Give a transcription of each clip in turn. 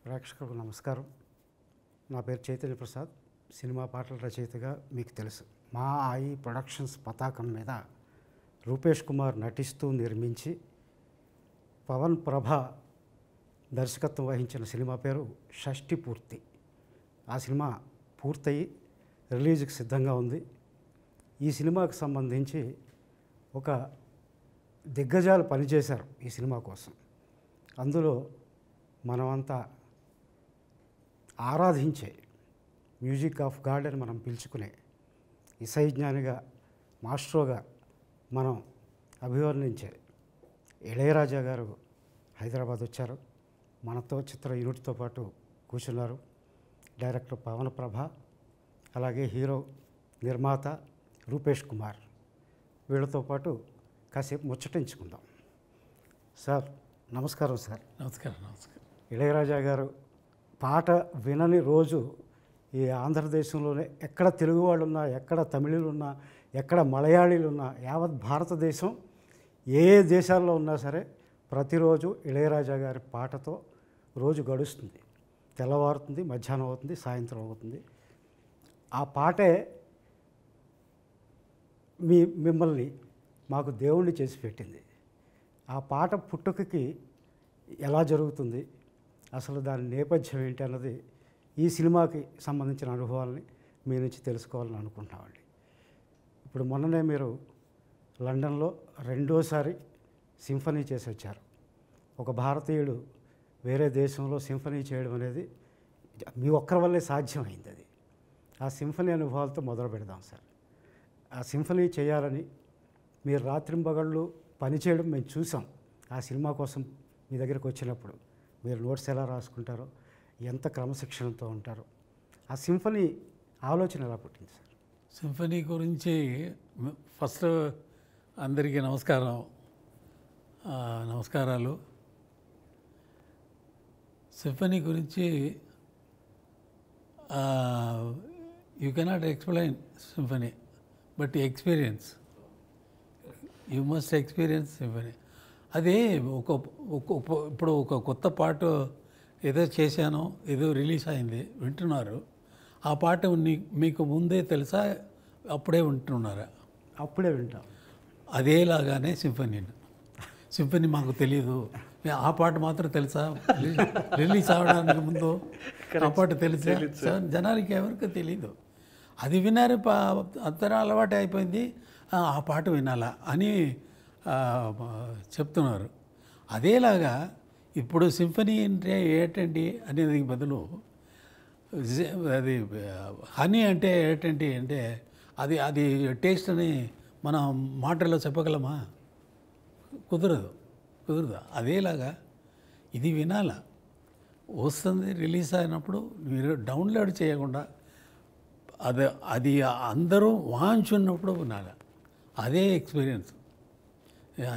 ప్రేక్షకులకు నమస్కారం. నా పేరు చైతన్య ప్రసాద్. సినిమా పాటల రచయితగా మీకు తెలుసు. మా ఆయి ప్రొడక్షన్స్ పతాకం మీద రూపేష్ కుమార్ నటిస్తూ నిర్మించి పవన్ ప్రభ దర్శకత్వం వహించిన సినిమా పేరు షష్ఠి పూర్తి. ఆ సినిమా పూర్తయి రిలీజ్కి సిద్ధంగా ఉంది. ఈ సినిమాకు సంబంధించి ఒక దిగ్గజాలు పనిచేశారు ఈ సినిమా కోసం. అందులో మనమంతా ఆరాధించే మ్యూజిక్ ఆఫ్ గాడ్ అని మనం పిలుచుకునే ఇసైజ్ఞానిగా మాస్ట్రోగా మనం అభివర్ణించే ఇళయరాజా గారు హైదరాబాద్ వచ్చారు. మనతో చిత్ర యూనిట్తో పాటు కూర్చున్నారు. డైరెక్టర్ పవన్ ప్రభ, అలాగే హీరో నిర్మాత రూపేష్ కుమార్. వీళ్ళతో పాటు కాసేపు ముచ్చటించుకుందాం. సార్ నమస్కారం. సార్ నమస్కారం. నమస్కారం. ఇళయరాజా గారు పాట వినని రోజు ఈ ఆంధ్రదేశంలోనే ఎక్కడ తెలుగు వాళ్ళు ఉన్నా, ఎక్కడ తమిళులు ఉన్నా, ఎక్కడ మలయాళీలు ఉన్నా, యావత్ భారతదేశం ఏ దేశాల్లో ఉన్నా సరే ప్రతిరోజు ఇళయరాజా గారి పాటతో రోజు గడుస్తుంది. తెల్లవారుతుంది, మధ్యాహ్నం అవుతుంది, సాయంత్రం అవుతుంది. ఆ పాటే మిమ్మల్ని మాకు దేవుణ్ణి చేసి పెట్టింది. ఆ పాట పుట్టుకకి ఎలా జరుగుతుంది, అసలు దాని నేపథ్యం ఏంటి అన్నది ఈ సినిమాకి సంబంధించిన అనుభవాల్ని మీ నుంచి తెలుసుకోవాలని అనుకుంటున్నామండి. ఇప్పుడు మొన్ననే మీరు లండన్లో రెండోసారి సింఫనీ చేసి వచ్చారు. ఒక భారతీయుడు వేరే దేశంలో సింఫనీ చేయడం అనేది మీ ఒక్కరి వల్లే సాధ్యమైంది. అది ఆ సింఫనీ అనుభవాలతో మొదలు పెడదాం సార్. ఆ సింఫనీ చేయాలని మీరు రాత్రింబగళ్ళు పనిచేయడం మేము చూసాం. ఆ సినిమా కోసం మీ దగ్గరికి వచ్చినప్పుడు మీరు నోట్స్ ఎలా రాసుకుంటారో, ఎంత క్రమశిక్షణతో ఉంటారో, ఆ సింఫనీ ఆలోచన ఎలా పుట్టింది సార్? సింఫనీ గురించి ఫస్ట్ అందరికీ నమస్కారాలు. సింఫనీ గురించి you cannot explain symphony, but experience, you must experience symphony. అది ఇప్పుడు ఒక కొత్త పాట ఏదో చేశానో, ఏదో రిలీజ్ అయింది, వింటున్నారు. ఆ పాట మీకు ముందే తెలుసా, అప్పుడే వింటున్నారా? అప్పుడే వింటాం. అదేలాగానే సింఫనీ మాకు తెలీదు. ఆ పాట మాత్రం తెలుసా, రిలీజ్ అవ్వడానికి ముందు ఆ పాట తెలుసా? జనానికి ఎవరికి తెలీదు. అది విన్నారు, అంతర అలవాటు అయిపోయింది, ఆ పాట వినాలా అని చెప్తున్నారు. అదేలాగా ఇప్పుడు సింఫనీ అంటే ఏంటండి అనేది బదులు అది హనీ అంటే ఏంటండి అంటే అది టేస్ట్ అని మనం మాటల్లో చెప్పగలమా? కుదరదు. అదేలాగా ఇది వినాల, వస్తుంది, రిలీజ్ అయినప్పుడు మీరు డౌన్లోడ్ చేయకుండా అది అందరూ వాంచున్నప్పుడు వినాలి. అదే ఎక్స్పీరియన్స్.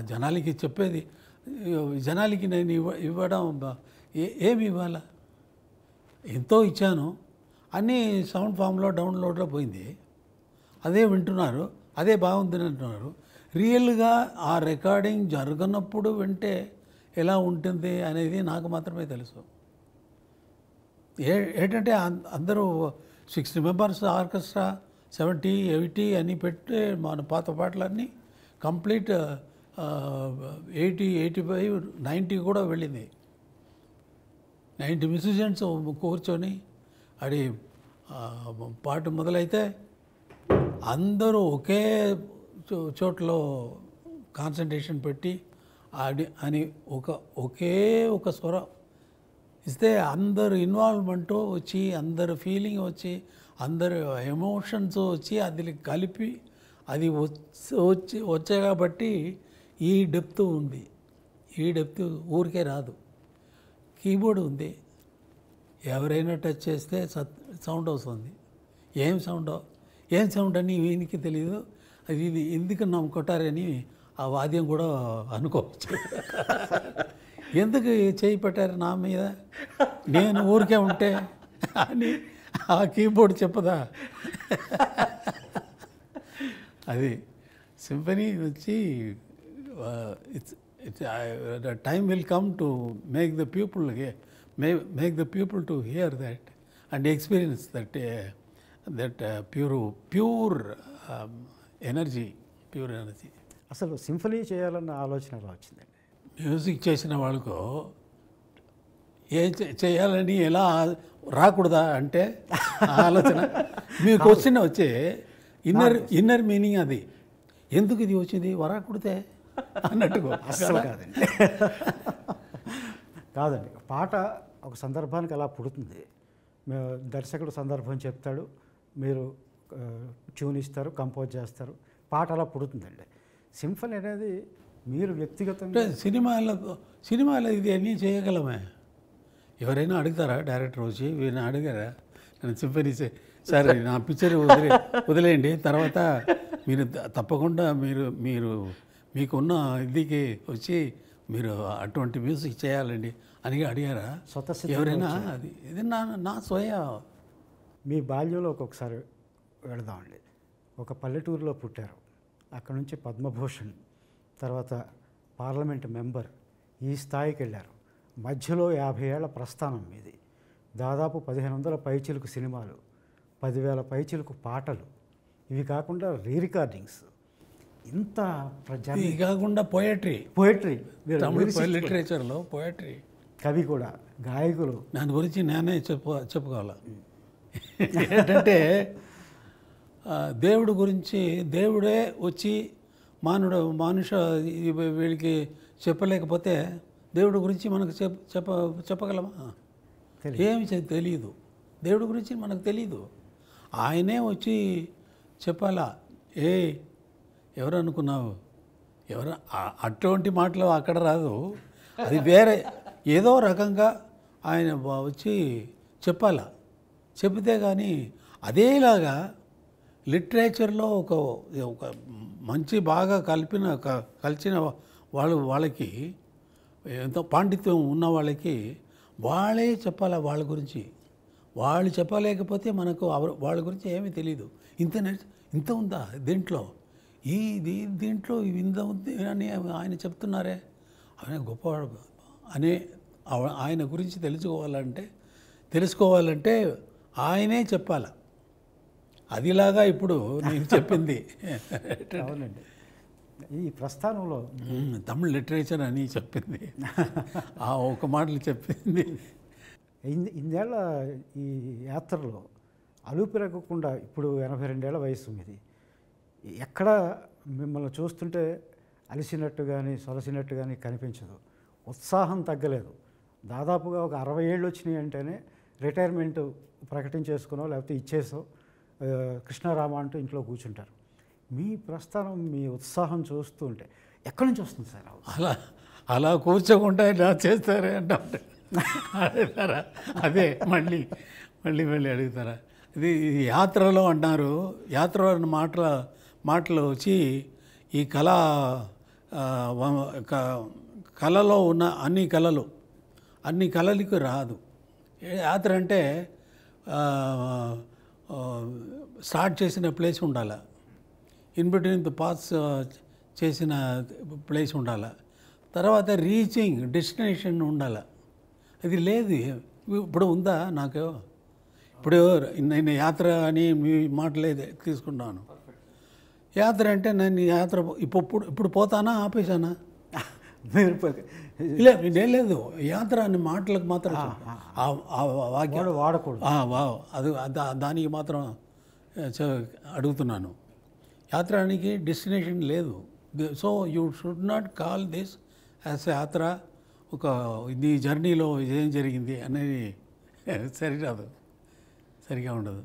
జనాలకి చెప్పేది, జనాలకి నేను ఇవ్వడం ఏమి ఇవ్వాలా? ఎంతో ఇచ్చాను, అన్నీ సౌండ్ ఫామ్లో డౌన్లోడ్లో పోయింది. అదే వింటున్నారు, అదే బాగుందని అంటున్నారు. రియల్గా ఆ రికార్డింగ్ జరగనప్పుడు వింటే ఎలా ఉంటుంది అనేది నాకు మాత్రమే తెలుసు. ఏంటంటే అందరూ 60 మెంబర్స్ ఆర్కెస్ట్రా, 70, 80 అని పెట్టి మన పాత పాటలన్నీ కంప్లీట్ 80, 85, 90 కూడా వెళ్ళింది. 90 మ్యూజిషియన్స్ కూర్చొని అది పాట మొదలైతే అందరూ ఒకే చోట్లో కాన్సన్ట్రేషన్ పెట్టి అని ఒకే స్వరం ఇస్తే అందరు ఇన్వాల్వ్మెంట్ వచ్చి, అందరు ఫీలింగ్ వచ్చి, అందరు ఎమోషన్స్ వచ్చి అది కలిపి అది వచ్చే కాబట్టి ఈ డెప్త్ ఉంది. ఈ డెప్త్ ఊరికే రాదు. కీబోర్డ్ ఉంది, ఎవరైనా టచ్ చేస్తే సౌండ్ వస్తుంది. ఏం సౌండ్ అని వీనికి తెలియదు. ఇది ఎందుకు నమ్ము కొట్టారని ఆ వాద్యం కూడా అనుకోవచ్చు. ఎందుకు చేయి పెట్టారు నా మీద, నేను ఊరికే ఉంటే అని ఆ కీబోర్డ్ చెప్పదా? అది సింఫనీ వచ్చి the time will come to make the people make the people to hear that and experience that pure energy. అసలు సింఫనీ చేయాలన్న ఆలోచన ఎలా వచ్చిందండి? మ్యూజిక్ చేసిన వాళ్ళకు చేయాలని ఎలా రాకూడదా అంటే ఆ ఆలోచన మీకు వచ్చే ఇన్నర్ మీనింగ్ అది. ఎందుకు ఇది వచ్చింది వరాకుడితే అన్నట్టుగా. అస్సలు కాదండి. కాదండి, పాట ఒక సందర్భానికి అలా పుడుతుంది. దర్శకుడు సందర్భం చెప్తాడు, మీరు ట్యూన్ ఇస్తారు, కంపోజ్ చేస్తారు, పాట అలా పుడుతుందండి. సింఫనీ అనేది మీరు వ్యక్తిగతంగా సినిమాలో ఇది అన్నీ చేయగలమే. ఎవరైనా అడుగుతారా డైరెక్టర్ వచ్చి? వీరిని అడిగారా నేను సింఫనీ సరే నా పిక్చర్ వదిలేయండి, తర్వాత మీరు తప్పకుండా మీకున్న ఇదికి వచ్చి మీరు అటువంటి మ్యూజిక్ చేయాలండి అని అడిగారా ఎవరైనా? అది ఇది నా స్వయ. మీ బాల్యంలో ఒక్కొక్కసారి వెళదామండి. ఒక పల్లెటూరులో పుట్టారు, అక్కడ నుంచి పద్మభూషణ్, తర్వాత పార్లమెంట్ మెంబర్, ఈ స్థాయికి వెళ్ళారు. మధ్యలో 50 ఏళ్ల ప్రస్థానం మీది. దాదాపు 1500 పైచిలుకు సినిమాలు, 10,000 పైచిలుకు పాటలు, ఇవి కాకుండా రికార్డింగ్స్, ఇంత ఇవి కాకుండా పోయట్రీ లిటరేచర్లో పోయట్రీ, కవి కూడా, గాయకులు. దాని గురించి నేనే చెప్పుకోవాలి. ఏంటంటే దేవుడు గురించి దేవుడే వచ్చి వీళ్ళకి చెప్పలేకపోతే దేవుడి గురించి మనకు చెప్పగలమా? ఏమి తెలియదు, దేవుడి గురించి మనకు తెలియదు. ఆయనే వచ్చి చెప్పాలా, ఎవరు అనుకున్నావు, అటువంటి మాటలు అక్కడ రాదు. అది వేరే ఏదో రకంగా ఆయన వచ్చి చెప్పాలా. చెబితే కానీ అదేలాగా లిటరేచర్లో ఒక మంచి బాగా కలిసిన వాళ్ళకి ఎంతో పాండిత్యం ఉన్న వాళ్ళకి వాళ్ళే చెప్పాలా వాళ్ళ గురించి. వాళ్ళు చెప్పలేకపోతే మనకు వాళ్ళ గురించి ఏమీ తెలియదు. ఇంత ఉందా దీంట్లో, దీంట్లో ఇంత ఉంది అని ఆయన చెప్తున్నారే, ఆయన గొప్పవాడు అనే ఆయన గురించి తెలుసుకోవాలంటే ఆయనే చెప్పాల. అదిలాగా ఇప్పుడు నేను చెప్పింది. అవునండి, ఈ ప్రస్థానంలో తమిళ్ లిటరేచర్ అని చెప్పింది, ఆ ఒక మాటలు చెప్పింది. ఇన్నేళ్ల ఈ యాత్రలో అలుపెరగకుండా, ఇప్పుడు 82 ఏళ్ల వయసు మీది, ఎక్కడ మిమ్మల్ని చూస్తుంటే అలిసినట్టు కానీ సొలసినట్టు కానీ కనిపించదు. ఉత్సాహం తగ్గలేదు. దాదాపుగా ఒక 60 ఏళ్ళు వచ్చినాయి అంటేనే రిటైర్మెంట్ ప్రకటించేసుకునో లేకపోతే ఇచ్చేసో కృష్ణారామ అంటూ ఇంట్లో కూర్చుంటారు. మీ ప్రస్థానం, మీ ఉత్సాహం చూస్తూ ఉంటే ఎక్కడి నుంచి వస్తుంది సార్? అలా కూర్చోకుండా ఇలా చేస్తారే అంటే అడుగుతారా? అదే మళ్ళీ అడుగుతారా? ఇది యాత్రలో అన్నారు. యాత్ర మాటలు వచ్చి ఈ కళలో ఉన్న అన్ని కళలకు రాదు. యాత్ర అంటే స్టార్ట్ చేసిన ప్లేస్ ఉండాలి, ఇన్ బిట్వీన్ ద పాస్ చేసిన ప్లేస్ ఉండాలి, తర్వాత రీచింగ్ డెస్టినేషన్ ఉండాలి. అది లేదు. ఇప్పుడు ఉందా నాకు? ఇప్పుడు నేను యాత్ర అని మీ మాటలే తీసుకున్నాను. యాత్ర అంటే నేను యాత్ర ఇప్పుడు పోతానా ఆపేశానా? లేదు, యాత్ర అని మాటలకు మాత్రం వాక్యం వాడకూడదు. అది దానికి మాత్రం అడుగుతున్నాను. యాత్రానికి డెస్టినేషన్ లేదు. So you should not call this as యాత్ర. ఈ జర్నీలో ఏం జరిగింది అనేది సరిరాదు, సరిగా ఉండదు.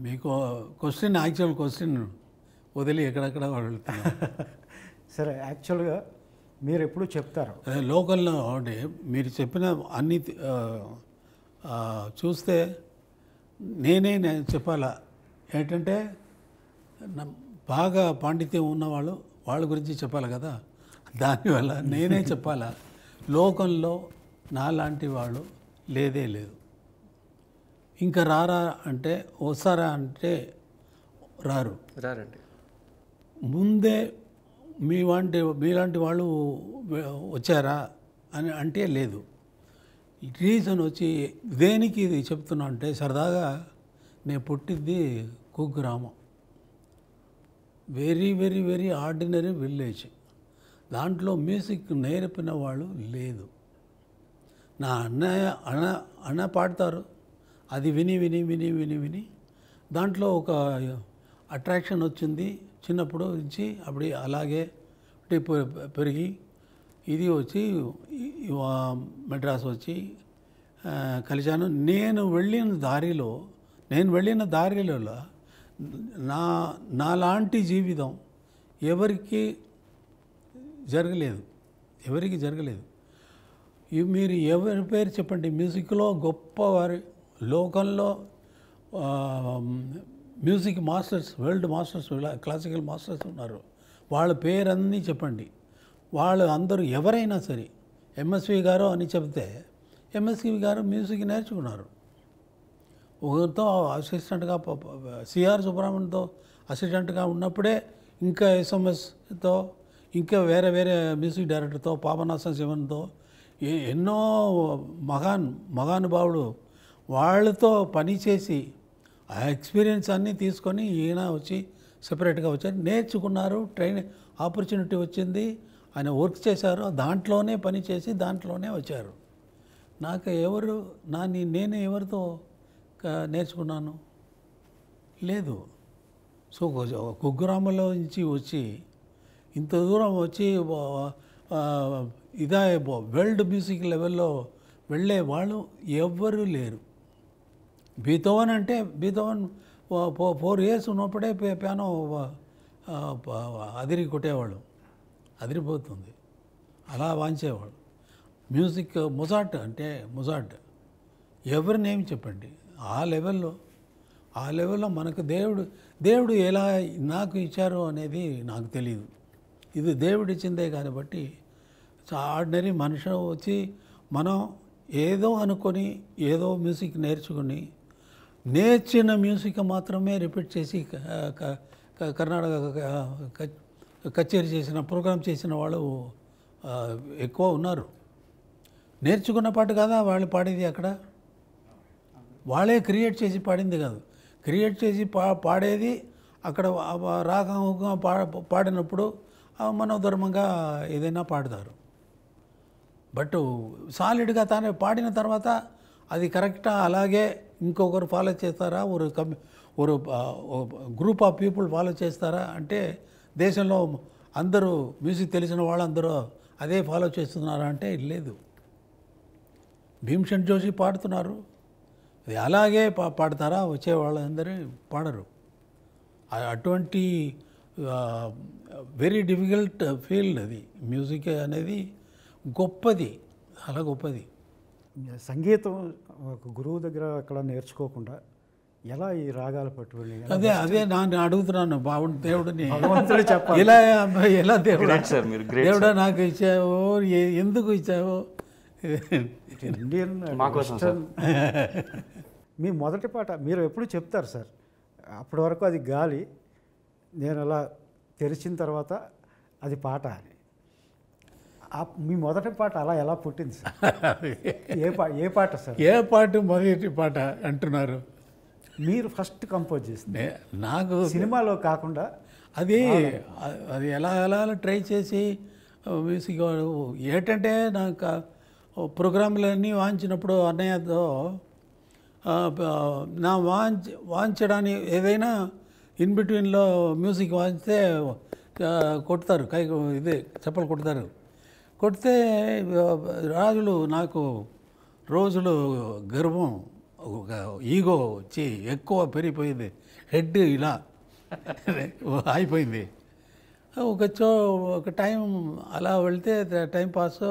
మీకు యాక్చువల్ క్వశ్చన్ వదిలి ఎక్కడెక్కడ వెళ్తున్నారు. సరే, యాక్చువల్గా మీరు ఎప్పుడు చెప్తారు లోకల్లో అంటే మీరు చెప్పిన అన్ని చూస్తే నేనే చెప్పాలా ఏంటంటే, బాగా పాండిత్యం ఉన్నవాళ్ళు వాళ్ళ గురించి చెప్పాలి కదా. దానివల్ల నేనే చెప్పాలా, లోకంలో నాలాంటి వాళ్ళు లేదు. ఇంకా అంటే వస్తారా అంటే రారండి. ముందే మీలాంటి వాళ్ళు వచ్చారా అని అంటే లేదు. రీజన్ వచ్చి దేనికి ఇది చెప్తున్నా అంటే సరదాగా నేను పుట్టింది కుగ్రామం, very very very ordinary village. దాంట్లో మ్యూజిక్ నేర్పిన వాళ్ళు లేదు. నా అన్న పాడతారు, అది విని విని విని విని విని దాంట్లో ఒక అట్రాక్షన్ వచ్చింది చిన్నప్పుడు నుంచి. అప్పుడు అలాగే పెరిగి ఇది వచ్చి మెడ్రాస్ వచ్చి కలిశాను. నేను వెళ్ళిన దారిలో నాలాంటి జీవితం ఎవరికి జరగలేదు. మీరు ఎవరి పేరు చెప్పండి, మ్యూజిక్లో గొప్పవారి లోకంలో music masters, world masters, classical masters ఉన్నారు. వాళ్ళ పేరన్నీ చెప్పండి. వాళ్ళు అందరూ ఎవరైనా సరే ఎంఎస్వి గారు అని చెప్తే ఎంఎస్వి గారు మ్యూజిక్ నేర్చుకున్నారు. ఒకరితో అసిస్టెంట్గా సిఆర్ సుబ్రహ్మణ్యంతో అసిస్టెంట్గా ఉన్నప్పుడే ఇంకా ఎస్ఎంఎస్తో ఇంకా వేరే వేరే మ్యూజిక్ డైరెక్టర్తో పాపనాశం శివన్తో ఎన్నో మహానుభావులు వాళ్ళతో పనిచేసి ఆ ఎక్స్పీరియన్స్ అన్నీ తీసుకొని ఈయన వచ్చి సెపరేట్గా వచ్చారు, నేర్చుకున్నారు, ఆపర్చునిటీ వచ్చింది, ఆయన వర్క్ చేశారు, దాంట్లోనే పని చేసి దాంట్లోనే వచ్చారు. నాకు నేను ఎవరితో నేర్చుకున్నాను లేదు. సో కుగ్రామంలో నుంచి వచ్చి ఇంత దూరం వచ్చి వరల్డ్ మ్యూజిక్ లెవెల్లో వెళ్ళే వాళ్ళు ఎవ్వరూ లేరు. బీథోవన్ 4 years ఉన్నప్పుడే పియానో కొట్టేవాళ్ళు, అదిరిపోతుంది, అలా వాంచేవాళ్ళు. మ్యూజిక్ మొజార్ట్ ఎవరినేమి చెప్పండి, ఆ లెవెల్లో మనకు దేవుడు ఎలా నాకు ఇచ్చారో అనేది నాకు తెలియదు. ఇది దేవుడు ఇచ్చిందే కాబట్టి ఆర్డినరీ మనిషి వచ్చి మనం ఏదో అనుకొని ఏదో మ్యూజిక్ నేర్చిన మ్యూజిక్ మాత్రమే రిపీట్ చేసి కర్ణాటక కచేరీ చేసిన ప్రోగ్రామ్ చేసిన వాళ్ళు ఎక్కువ ఉన్నారు. నేర్చుకున్న పాట కదా వాళ్ళు పాడేది, అక్కడ వాళ్ళే క్రియేట్ చేసి పాడింది కాదు, క్రియేట్ చేసి పాడేది అక్కడ రాగంగా పాడినప్పుడు మనోధర్మంగా ఏదైనా పాడతారు. బట్ సాలిడ్గా తానే పాడిన తర్వాత అది కరెక్టా అలాగే ఇంకొకరు ఫాలో చేస్తారా, ఒక గ్రూప్ ఆఫ్ పీపుల్ ఫాలో చేస్తారా అంటే దేశంలో అందరూ మ్యూజిక్ తెలిసిన వాళ్ళందరూ అదే ఫాలో చేస్తున్నారా అంటే లేదు. భీమ్సేన్ జోషి పాడుతున్నారు, అది అలాగే పాడతారా, వచ్చే వాళ్ళందరూ పాడరు. అటువంటి వెరీ డిఫికల్ట్ ఫీల్డ్ అది. మ్యూజిక్ అనేది గొప్పది, చాలా గొప్పది. సంగీతం ఒక గురువు దగ్గర అక్కడ నేర్చుకోకుండా ఎలా ఈ రాగాలు పట్టుకుని అదే నేను అడుగుతున్నాను దేవుడిని, చెప్పాలి ఎలా దేవుడా నాకు ఇచ్చావో, ఎందుకు ఇచ్చావో. ఇండియన్ మీ మొదటి పాట మీరు ఎప్పుడు చెప్తారు సార్, అప్పటి వరకు అది గాలి, నేను అలా తెరిచిన తర్వాత అది పాట అని. మీ మొదటి పాట అలా ఎలా పుట్టింది సార్? ఏ పాట సార్? ఏ పాట మొదటి పాట అంటున్నారు? మీరు ఫస్ట్ కంపోజ్ చేసింది నాకు సినిమాలో కాకుండా అది ఎలా ట్రై చేసి మ్యూజిక్ ఏంటంటే నాకు ప్రోగ్రాంలన్నీ వాంచినప్పుడు అన్నయ్యతో నా వాంచడానికి ఏదైనా ఇన్ బిట్వీన్లో మ్యూజిక్ వాంచితే కొడతారు, చెప్పలు కొడితే రాజులు నాకు రోజులు గర్వం, ఒక ఈగో వచ్చి ఎక్కువ పెరిగిపోయింది, హెడ్ ఇలా అయిపోయింది. ఒక టైం అలా వెళ్తే టైం పాస్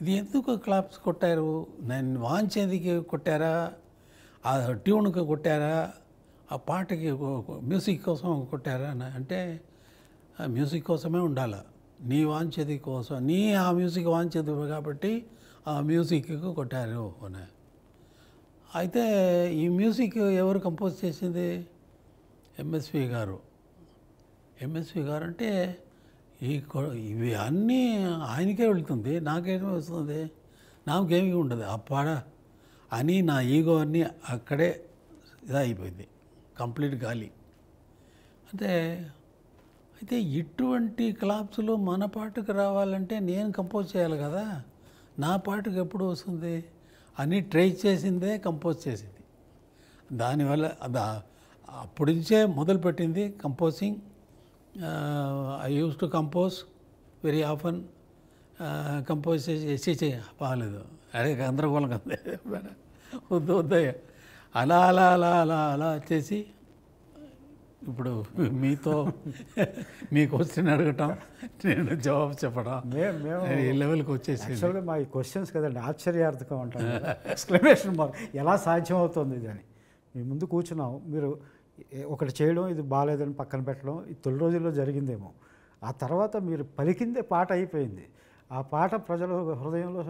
ఇది ఎందుకు క్లాప్స్ కొట్టారు, నేను వాంచేందుకు కొట్టారా, ఆ ట్యూన్కి కొట్టారా, ఆ పాటకి మ్యూజిక్ కోసం కొట్టారా అంటే మ్యూజిక్ కోసమే ఉండాలి, నీ వాంచేది కోసం, ఆ మ్యూజిక్ వాంచేది కాబట్టి ఆ మ్యూజిక్కి కొట్టారు అని. అయితే ఈ మ్యూజిక్ ఎవరు కంపోజ్ చేసింది? ఎంఎస్వి గారు అంటే ఇవి అన్నీ ఆయనకే వెళ్తుంది, నాకేమో వస్తుంది. నాకేమీ ఉండదు ఆ పాట అని నా ఈగో అన్నీ అక్కడే ఇదైపోయింది, కంప్లీట్ గాలి. అంటే అయితే ఇటువంటి క్లాప్స్లో మన పాటకు రావాలంటే నేను కంపోజ్ చేయాలి కదా, నా పాటకు ఎప్పుడు వస్తుంది అని ట్రై చేసిందే కంపోజ్ చేసింది. దానివల్ల అప్పటి నుంచే మొదలుపెట్టింది composing. I use to compose very often. Compose చేసి బాగాలేదు, అదే గందరగోళంగా వద్దు వద్దయ్య అలా అలా అలా అలా అలా చేసి ఇప్పుడు మీతో మీ క్వశ్చన్ అడగటం, నేను జవాబు చెప్పడం, మేము ఈ లెవెల్కి వచ్చేసి యాక్చువల్గా మా ఈ క్వశ్చన్స్ కదండి ఆశ్చర్యార్థకం అంటాం, ఎక్స్ప్లెనేషన్ మార్క్ ఎలా సాధ్యం అవుతుంది ఇది అని. మీ ముందు కూర్చున్నాం, మీరు ఒకటి చేయడం, ఇది బాగాలేదని పక్కన పెట్టడం, ఇది తొలి రోజుల్లో జరిగిందేమో. ఆ తర్వాత మీరు పలికిందే పాట అయిపోయింది. ఆ పాట ప్రజల హృదయంలో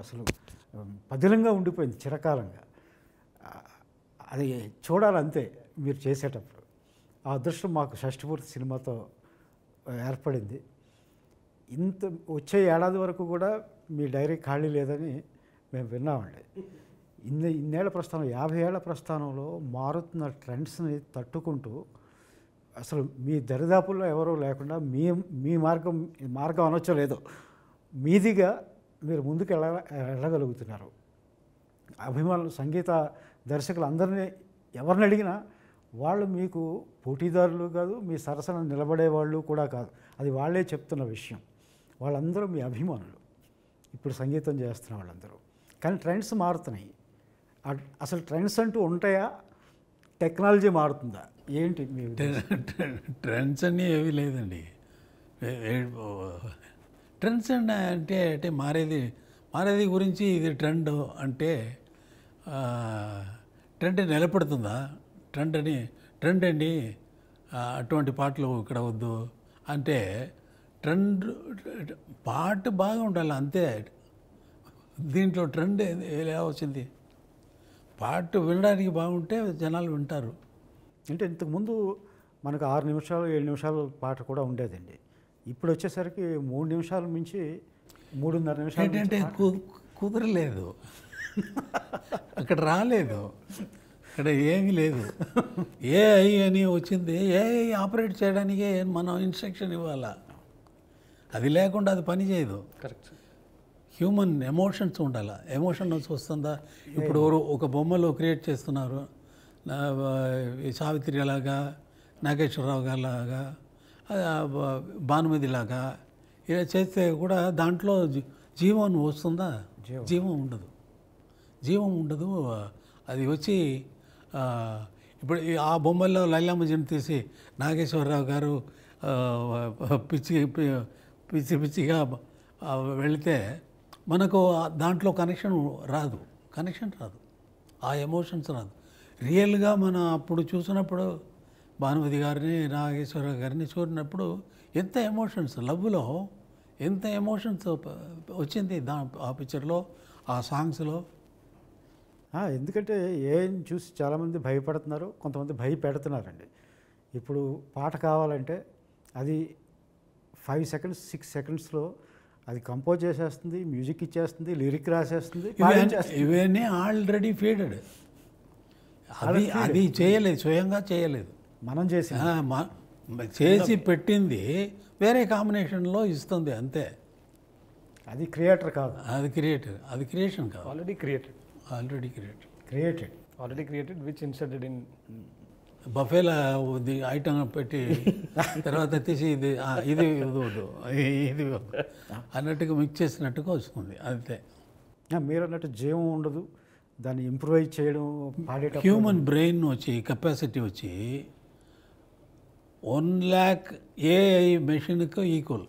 అసలు పదిలంగా ఉండిపోయింది చిరకాలంగా. అది చూడాలంతే మీరు చేసేటప్పుడు. ఆ అదృష్టం మాకు షష్ఠపూర్తి సినిమాతో ఏర్పడింది. ఇంత వచ్చే ఏడాది వరకు కూడా మీ డైరీ ఖాళీ లేదని మేము విన్నామండి. ఇన్నేళ్ల ప్రస్థానం, 50 ఏళ్ల ప్రస్థానంలో మారుతున్న ట్రెండ్స్ని తట్టుకుంటూ అసలు మీ దరిదాపుల్లో ఎవరూ లేకుండా మీ మార్గం అనొచ్చో లేదో మీదిగా మీరు ముందుకు వెళ్ళగలుగుతున్నారు. అభిమానులు, సంగీత దర్శకులు అందరినీ ఎవరిని అడిగినా వాళ్ళు మీకు పోటీదారులు కాదు, మీ సరసన నిలబడేవాళ్ళు కూడా కాదు. అది వాళ్ళే చెప్తున్న విషయం. వాళ్ళందరూ మీ అభిమానులు, ఇప్పుడు సంగీతం చేస్తున్న వాళ్ళందరూ. కానీ ట్రెండ్స్ మారుతున్నాయి. అసలు ట్రెండ్స్ అంటూ ఉంటాయా? టెక్నాలజీ మారుతుందా? ఏంటి మీ ట్రెండ్స్ అన్నీ ఏమీ లేదండి. ట్రెండ్స్ అంటే అంటే మారేది గురించి ఇది ట్రెండ్ అంటే ట్రెండ్ నిలబడుతుందా? ట్రెండ్ అండి అటువంటి పాటలు ఇక్కడ వద్దు అంటే ట్రెండ్ పాట బాగా ఉండాలి అంతే. దీంట్లో ట్రెండ్ ఎలా వచ్చింది? పాట వినడానికి బాగుంటే జనాలు వింటారు. అంటే ఇంతకుముందు మనకు 6 నిమిషాలు 7 నిమిషాలు పాట కూడా ఉండేదండి. ఇప్పుడు వచ్చేసరికి 3 నిమిషాల నుంచి 3.5 నిమిషాలు ఏంటంటే కుదరలేదు, అక్కడ రాలేదు, ఇక్కడ ఏమీ లేదు. ఏఐ అని వచ్చింది. ఏఐ ఆపరేట్ చేయడానికే మనం ఇన్స్ట్రక్షన్ ఇవ్వాలా, అది లేకుండా అది పని చేయదు. కరెక్ట్. హ్యూమన్ ఎమోషన్స్ ఉండాలి. ఎమోషన్స్ వస్తుందా? ఇప్పుడు ఒక బొమ్మలో క్రియేట్ చేస్తున్నారు, సావిత్రి లాగా, నాగేశ్వరరావు గారి లాగా, భానుమతి లాగా ఇలా చేస్తే కూడా దాంట్లో జీవం వస్తుందా? జీవం ఉండదు. అది వచ్చి ఇప్పుడు ఆ బొమ్మల్లో లైలామజిని తీసి నాగేశ్వరరావు గారు పిచ్చిగా వెళితే మనకు దాంట్లో కనెక్షన్ రాదు, ఆ ఎమోషన్స్ రాదు. రియల్గా మనం అప్పుడు చూసినప్పుడు భానుమతి గారిని, నాగేశ్వరరావు గారిని చూసినప్పుడు ఎంత ఎమోషన్స్, లవ్లో ఎంత ఎమోషన్స్ వచ్చింది ఆ పిక్చర్లో, ఆ సాంగ్స్లో. ఎందుకంటే ఏం చూసి చాలామంది భయపడుతున్నారు, కొంతమంది భయపెడుతున్నారండి. ఇప్పుడు పాట కావాలంటే అది 5 సెకండ్స్ 6 సెకండ్స్లో అది కంపోజ్ చేసేస్తుంది, మ్యూజిక్ ఇచ్చేస్తుంది, లిరిక్ రాసేస్తుంది. ఇవన్నీ ఆల్రెడీ ఫీడెడ్. అది చేయలేదు, స్వయంగా చేయలేదు, మనం చేసి పెట్టింది వేరే కాంబినేషన్లో ఇస్తుంది అంతే. అది క్రియేటర్ కాదు, అది క్రియేషన్ కాదు. Already created which inserted in బఫేలా ఐటమ్ పెట్టి తర్వాత తీసి ఇది అన్నట్టుగా మిక్స్ చేసినట్టుగా వస్తుంది అంతే. మీరు అన్నట్టు జీవం ఉండదు, దాన్ని ఇంప్రూవైజ్ చేయడం పాడేట. హ్యూమన్ బ్రెయిన్ కెపాసిటీ వచ్చి 1 lakh ఏఐ మెషిన్కు ఈక్వల్.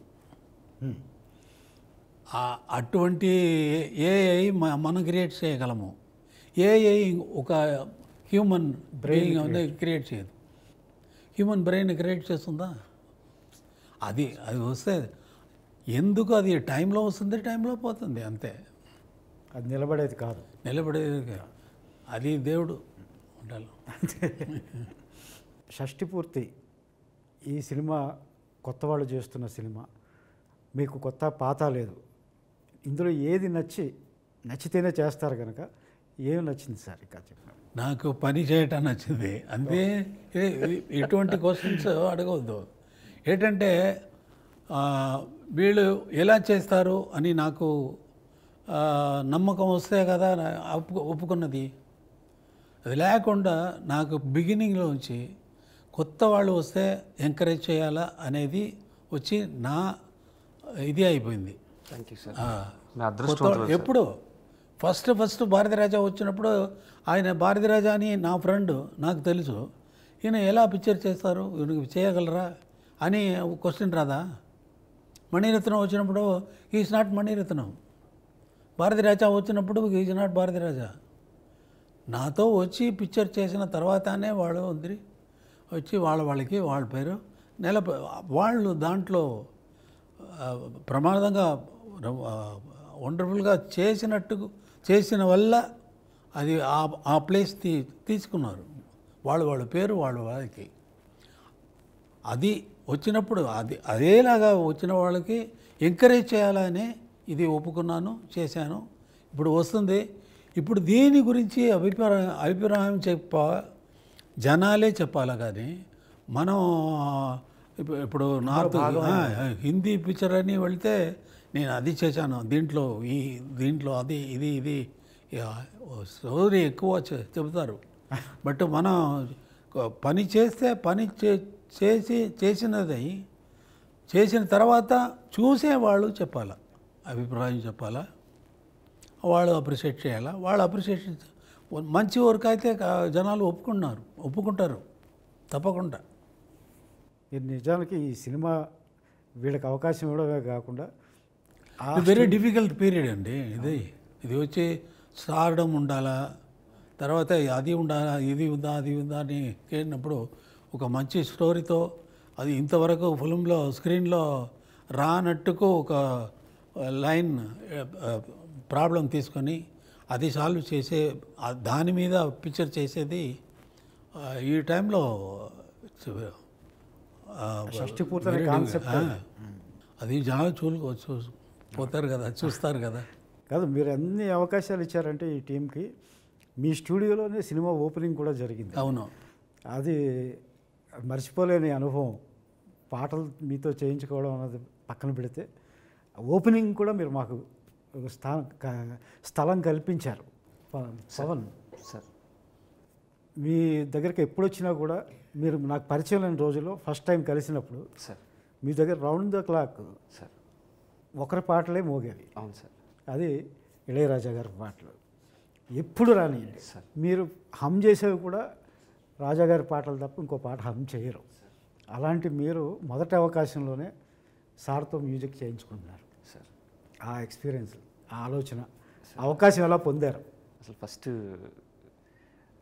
అటువంటి ఏఐ మనం క్రియేట్ చేయగలము. ఏఐ ఒక హ్యూమన్ బ్రెయిన్ క్రియేట్ చేయదు. హ్యూమన్ బ్రెయిన్ క్రియేట్ చేస్తుందా? అది వస్తే ఎందుకు అది టైంలో వస్తుంది, టైంలో పోతుంది అంతే. అది నిలబడేది కాదు. అది దేవుడు ఉండాలి. షష్ఠిపూర్తి ఈ సినిమా కొత్త వాళ్ళు చేస్తున్న సినిమా, మీకు కొత్త పాత లేదు. ఇందులో ఏది నచ్చి నచ్చితేనే చేస్తారు కనుక ఏం నచ్చింది సార్ ఇంకా చెప్పండి. నాకు పని చేయటం నచ్చింది అంతే. ఎటువంటి క్వశ్చన్స్ అడగవద్దు. ఏంటంటే వీళ్ళు ఎలా చేస్తారు అని నాకు నమ్మకం వస్తే కదా ఒప్పుకున్నది. అది లేకుండా నాకు బిగినింగ్లోంచి కొత్త వాళ్ళు వస్తే ఎంకరేజ్ చేయాలా అనేది వచ్చి నా ఇది అయిపోయింది. Thank you sir. ఎప్పుడు ఫస్ట్ భారతీరాజా వచ్చినప్పుడు ఆయన భారతీరాజా అని నా ఫ్రెండ్, నాకు తెలుసు, ఈయన ఎలా పిక్చర్ చేస్తారు, ఈయనకి చేయగలరా అని క్వశ్చన్ రాదా? మణిరత్నం వచ్చినప్పుడు ఈజ్ నాట్ మణిరత్నం, భారతీరాజా వచ్చినప్పుడు ఈజ్ నాట్ భారతీరాజా. నాతో వచ్చి పిక్చర్ చేసిన తర్వాతనే వాళ్ళు వచ్చి వాళ్ళకి వాళ్ళ పేరు వాళ్ళు దాంట్లో ప్రమాదంగా వండర్ఫుల్గా చేసిన వల్ల అది ఆ ప్లేస్ తీసుకున్నారు. వాళ్ళ పేరు వాళ్ళకి అది వచ్చినప్పుడు అదేలాగా వచ్చిన వాళ్ళకి ఎంకరేజ్ చేయాలనే ఇది ఒప్పుకున్నాను, చేశాను. ఇప్పుడు వస్తుంది. ఇప్పుడు దీని గురించి అభిప్రాయం జనాలే చెప్పాలా కానీ మనం ఇప్పుడు నార్త్ హిందీ పిక్చర్ అని వెళితే నేను అది చేశాను, దీంట్లో అది ఇది స్టోరీ ఎక్కువ చెబుతారు. బట్ మనం పని చేస్తే చేసిన తర్వాత చూసేవాళ్ళు చెప్పాలా, అభిప్రాయం చెప్పాలా, వాళ్ళు అప్రిషియేట్ చేయాలా. వాళ్ళు అప్రిషియేట్ మంచి వర్క్ అయితే జనాలు ఒప్పుకుంటారు తప్పకుండా. మీరు నిజానికి ఈ సినిమా వీళ్ళకి అవకాశం ఇవ్వడమే కాకుండా వెరీ డిఫికల్ట్ పీరియడ్ అండి ఇది వచ్చి స్టార్డమ్ ఉండాలా, తర్వాత అది ఉండాలా, ఇది ఉందా అది ఉందా అని కేడినప్పుడు ఒక మంచి స్టోరీతో అది ఇంతవరకు ఫిల్మ్లో స్క్రీన్లో రానట్టుకు ఒక లైన్ ప్రాబ్లం తీసుకొని అది సాల్వ్ చేసే దాని మీద పిక్చర్ చేసేది ఈ టైంలో అది జనాలు పోతారు కదా, చూస్తారు కదా. కాదు, మీరు అన్ని అవకాశాలు ఇచ్చారంటే ఈ టీంకి. మీ స్టూడియోలోనే సినిమా ఓపెనింగ్ కూడా జరిగింది. అవును, అది మర్చిపోలేని అనుభవం. పాటలు మీతో చేయించుకోవడం అన్నది పక్కన పెడితే ఓపెనింగ్ కూడా మీరు మాకు స్థలం కల్పించారు. పవన్ సార్, మీ దగ్గరికి ఎప్పుడు వచ్చినా కూడా మీరు నాకు పరిచయం లేని రోజుల్లో ఫస్ట్ టైం కలిసినప్పుడు సార్ మీ దగ్గర రౌండ్ ద క్లాక్ సార్ ఒకరి పాటలే మోగేవి. అవును సార్. అది ఇళయరాజా గారి పాటలు. ఎప్పుడు రానియండి సార్, మీరు హమ్ చేసేవి కూడా రాజాగారి పాటలు తప్ప ఇంకో పాట హమ్ చేయరు. అలాంటి మీరు మొదటి అవకాశంలోనే సార్తో మ్యూజిక్ చేయించుకుంటున్నారు సార్. ఆ ఎక్స్పీరియన్స్, ఆ ఆలోచన, అవకాశం ఎలా పొందారు? అసలు ఫస్ట్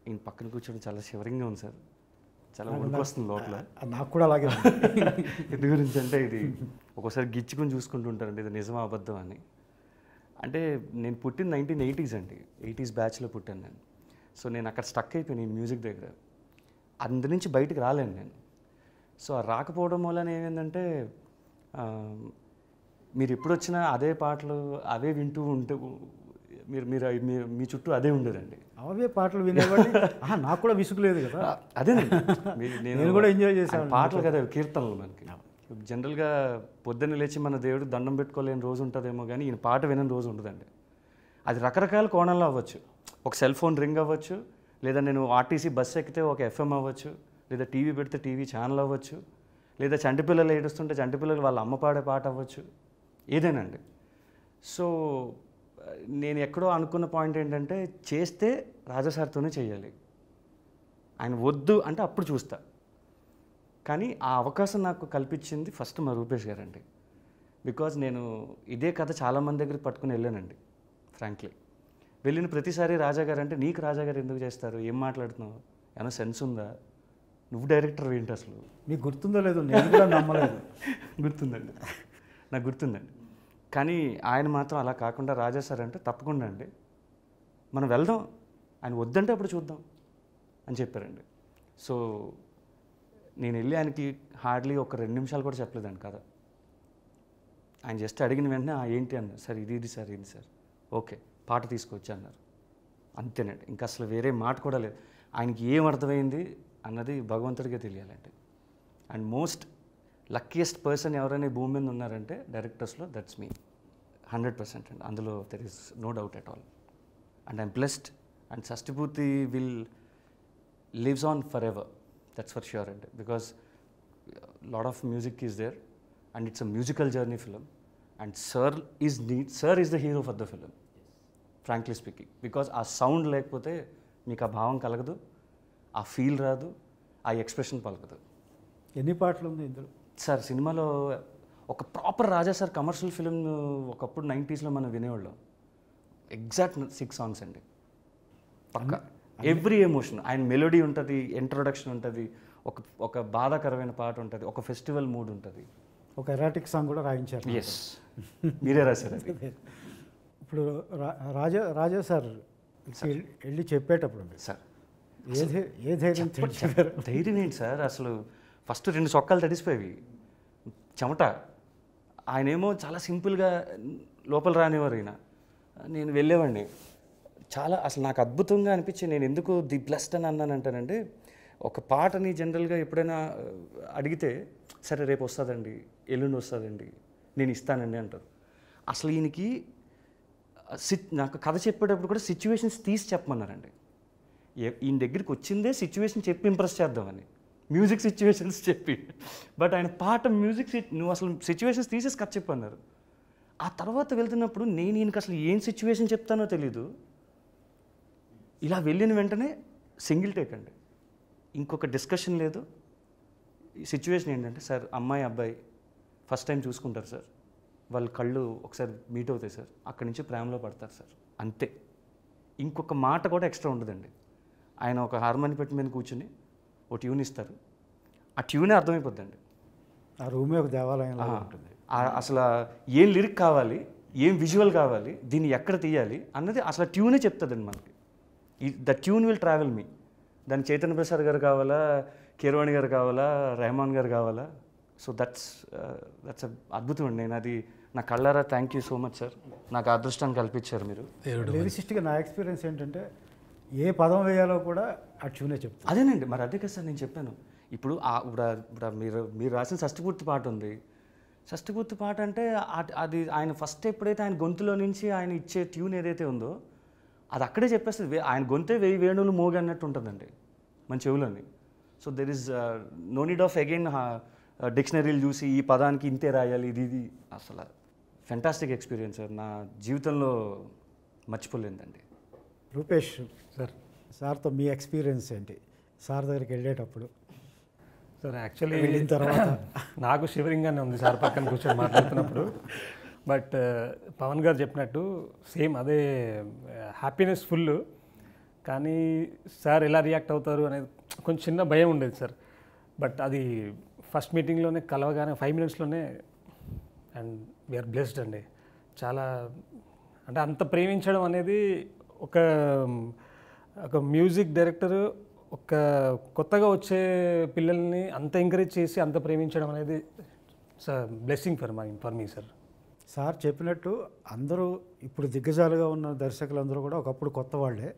ఈయన పక్కన కూర్చోవడం చాలా షివరింగ్గా ఉంది సార్. చాలా వణుకు వస్తుంది లోపల. నాకు కూడా అలాగే ఎందు గురించి అంటే ఇది ఒక్కోసారి గిచ్చుకొని చూసుకుంటూ ఉంటారండి, ఇది నిజమా అబద్ధం అని. అంటే నేను పుట్టిన 1980s అండి, 80s బ్యాచ్లో పుట్టాను నేను. సో నేను అక్కడ స్టక్ అయిపోయాను ఈ మ్యూజిక్ దగ్గర. అందు నుంచి బయటకు రాలేను నేను. సో రాకపోవడం వలన ఏమైందంటే మీరు ఎప్పుడు వచ్చినా అదే పాటలు అవే వింటూ ఉంటూ మీరు మీరు మీ చుట్టూ అదే ఉండేదండి. అవే పాటలు వినేవాడి. నాకు కూడా విసుగులేదు కదా. అదేనండి, నేను కూడా ఎంజాయ్ చేశాను. పాటలు కదా కీర్తనలు. మనకి జనరల్గా పొద్దున్న లేచి మన దేవుడికి దండం పెట్టుకోలేని రోజు ఉంటుందేమో కానీ ఈయన పాట వినని రోజు ఉండదండి. అది రకరకాల కోణంలో అవ్వచ్చు. ఒక సెల్ ఫోన్ రింగ్ అవ్వచ్చు, లేదా నేను ఆర్టీసీ బస్సు ఎక్కితే ఒక ఎఫ్ఎం అవ్వచ్చు, లేదా టీవీ పెడితే టీవీ ఛానల్ అవ్వచ్చు, లేదా చంటిపిల్లలు ఏడుస్తుంటే చంటిపిల్లలు వాళ్ళ అమ్మ పాడే పాట అవ్వచ్చు, ఏదేనండి. సో నేను ఎక్కడో అనుకున్న పాయింట్ ఏంటంటే చేస్తే రాజాసార్తోనే చేయాలి, ఆయన వద్దు అంటే అప్పుడు చూస్తా. కానీ ఆ అవకాశం నాకు కల్పించింది ఫస్ట్ మా రూపేష్ గారండి. బికాజ్ నేను ఇదే కథ చాలామంది దగ్గరికి పట్టుకుని వెళ్ళానండి. ఫ్రాంక్లీ వెళ్ళిన ప్రతిసారి రాజాగారు అంటే నీకు రాజాగారు ఎందుకు చేస్తారు, ఏం మాట్లాడుతున్నావు, ఏమైనా సెన్స్ ఉందా, నువ్వు డైరెక్టర్ ఏంటి అసలు, మీకు గుర్తుందో లేదో, నేను కూడా నమ్మలేదు. గుర్తుందండి, నాకు గుర్తుందండి. కానీ ఆయన మాత్రం అలా కాకుండా రాజా సార్ అంటే తప్పకుండా అండి మనం వెళ్దాం, ఆయన వద్దంటే అప్పుడు చూద్దాం అని చెప్పారండి. సో నేను వెళ్ళి ఆయనకి హార్డ్లీ ఒక 2 నిమిషాలు కూడా చెప్పలేదండి కదా. ఆయన జస్ట్ అడిగిన వెంటనే ఏంటి అన్న, సార్ ఇది సార్, ఇది సార్, ఓకే పాట తీసుకొచ్చి అన్నారు. అంతేనండి, ఇంకా అసలు వేరే మాట కూడా లేదు. ఆయనకి ఏం అర్థమైంది అన్నది భగవంతుడికే తెలియాలండి. అండ్ మోస్ట్ లక్కీయెస్ట్ పర్సన్ ఎవరైనా ఈ భూమి మీద ఉన్నారంటే డైరెక్టర్స్లో, దట్స్ మీ 100% అండి. అందులో there is no doubt at all. And I'm blessed. And Shashtipoorthi will lives on for ever, that's for sure అండి. Because lot of music is there and it's a musical journey film. And sir is the hero for the film, frankly speaking. Because ఆ sound లేకపోతే మీకు ఆ భావం కలగదు, ఆ feel రాదు, ఆ ఎక్స్ప్రెషన్ పలకదు. ఎన్ని పాటలు ఉంది ఇందులో? సార్ సినిమాలో ఒక ప్రాపర్ రాజా సార్ కమర్షియల్ ఫిలిం ఒకప్పుడు 90sలో మనం వినేవాళ్ళం. ఎగ్జాక్ట్ 6 songs అండి, పక్క ఎవ్రీ ఎమోషన్. ఆయన మెలోడీ ఉంటుంది, ఇంట్రొడక్షన్ ఉంటుంది, ఒక బాధాకరమైన పాట ఉంటుంది, ఒక ఫెస్టివల్ మూడ్ ఉంటుంది. ఒక ఎరాటిక్ సాంగ్ కూడా రాయించారు. ఎస్, మీరే రాశారు అది. ఇప్పుడు రాజా సార్ వెళ్ళి చెప్పేటప్పుడు మీరు సార్ ఏ ధైర్యం చెప్పారు? ధైర్యం ఏంటి సార్, అసలు ఫస్ట్ 2 సొక్కాలు తడిసిపోయేవి, చెమట. ఆయనేమో చాలా సింపుల్గా లోపల రానివారు. నేను వెళ్ళేవాడిని. చాలా అసలు నాకు అద్భుతంగా అనిపించి, నేను ఎందుకు ది బ్లెస్డ్ అని అన్నానంటానంటే, ఒక పాటని జనరల్గా ఎప్పుడైనా అడిగితే సరే రేపు వస్తుందండి, ఎల్లుండి వస్తుందండి, నేను ఇస్తానండి అంటారు. అసలు ఈయనకి నాకు కథ చెప్పేటప్పుడు కూడా సిచ్యువేషన్స్ తీసి చెప్పమన్నారండి. ఈయన దగ్గరికి వచ్చిందే సిచ్యువేషన్ చెప్పి ఇంప్రెస్ చేద్దామని, మ్యూజిక్ సిచ్యువేషన్స్ చెప్పి. బట్ ఆయన పాట మ్యూజిక్ నువ్వు అసలు సిచ్యువేషన్స్ తీసేసి కథ చెప్పన్నారు. ఆ తర్వాత వెళ్తున్నప్పుడు నేను ఈయనకి అసలు ఏం సిచ్యువేషన్ చెప్తానో తెలీదు. ఇలా వెళ్ళిన వెంటనే సింగిల్ టేక్ అండి, ఇంకొక డిస్కషన్ లేదు. ఈ సిచ్యువేషన్ ఏంటంటే, సార్ అమ్మాయి అబ్బాయి ఫస్ట్ టైం చూసుకుంటారు సార్, వాళ్ళ కళ్ళు ఒకసారి మీట్ అవుతాయి సార్, అక్కడి నుంచి ప్రేమలో పడతారు సార్, అంతే. ఇంకొక మాట కూడా ఎక్స్ట్రా ఉండదండి. ఆయన ఒక హార్మోని పెట్టి మీద కూర్చుని ఒక ట్యూన్ ఇస్తారు, ఆ ట్యూనే అర్థమైపోద్దండి. ఆ రూమే ఒక దేవాలయంలో ఉంటుంది. అసలు ఏం లిరిక్ కావాలి, ఏం విజువల్ కావాలి, దీన్ని ఎక్కడ తీయాలి అన్నది అసలు ట్యూనే చెప్తుందండి మనకి. ద ట్యూన్ విల్ ట్రావెల్ మీ. దానికి చైతన్య ప్రసాద్ గారు కావాలా, కీరవాణి గారు కావాలా, రెహమాన్ గారు కావాలా. సో దట్స్ అద్భుతం అండి. నేను అది నా కళ్ళారా thank you so much sir, నాకు అదృష్టాన్ని కల్పించారు మీరు. లిరిసిస్ట్గా నా ఎక్స్పీరియన్స్ ఏంటంటే, ఏ పదం వేయాలో కూడా ఆ ట్యూనే చెప్తాను. అదేనండి, మరి అదే కదా సార్ నేను చెప్పాను. ఇప్పుడు ఇప్పుడు మీరు రాసిన షష్టిపూర్తి పాట ఉంది. షష్టిపూర్తి పాట అంటే అది ఆయన ఫస్ట్ ఎప్పుడైతే ఆయన గొంతులో నుంచి ఆయన ఇచ్చే ట్యూన్ ఏదైతే ఉందో అది అక్కడే చెప్పేస్తుంది. ఆయన గొంతే 1000 వేణువులు మోగి అన్నట్టు ఉంటుందండి మన చెవులని. So there is no need of again డిక్షనరీలు చూసి ఈ పదానికి ఇంతే రాయాలి, ఇది అసలు ఫెంటాస్టిక్ ఎక్స్పీరియన్స్ సార్, నా జీవితంలో మర్చిపోలేదండి. రూపేష్ సార్తో మీ ఎక్స్పీరియన్స్ ఏంటి? సార్ దగ్గరికి వెళ్ళేటప్పుడు సార్ యాక్చువల్లీ వెళ్ళిన తర్వాత నాకు షివరింగ్గానే ఉంది సార్ పక్కన కూర్చొని మాట్లాడుతున్నప్పుడు. బట్ పవన్ గారు చెప్పినట్టు సేమ్ అదే హ్యాపీనెస్ ఫుల్. కానీ సార్ ఎలా రియాక్ట్ అవుతారు అనేది కొంచెం చిన్న భయం ఉండేది సార్. బట్ అది ఫస్ట్ మీటింగ్లోనే కలవగానే 5 minutesలోనే అండ్ వీఆర్ బ్లెస్డ్ అండి. చాలా అంటే అంత ప్రేమించడం అనేది ఒక మ్యూజిక్ డైరెక్టర్ ఒక కొత్తగా వచ్చే పిల్లల్ని అంత ఎంకరేజ్ చేసి అంత ప్రేమించడం అనేది sir blessing for me sir. Sir చెప్పినట్టు అందరూ ఇప్పుడు దిగ్గజాలుగా ఉన్న దర్శకులందరూ కూడా ఒకప్పుడు కొత్త వాళ్ళే.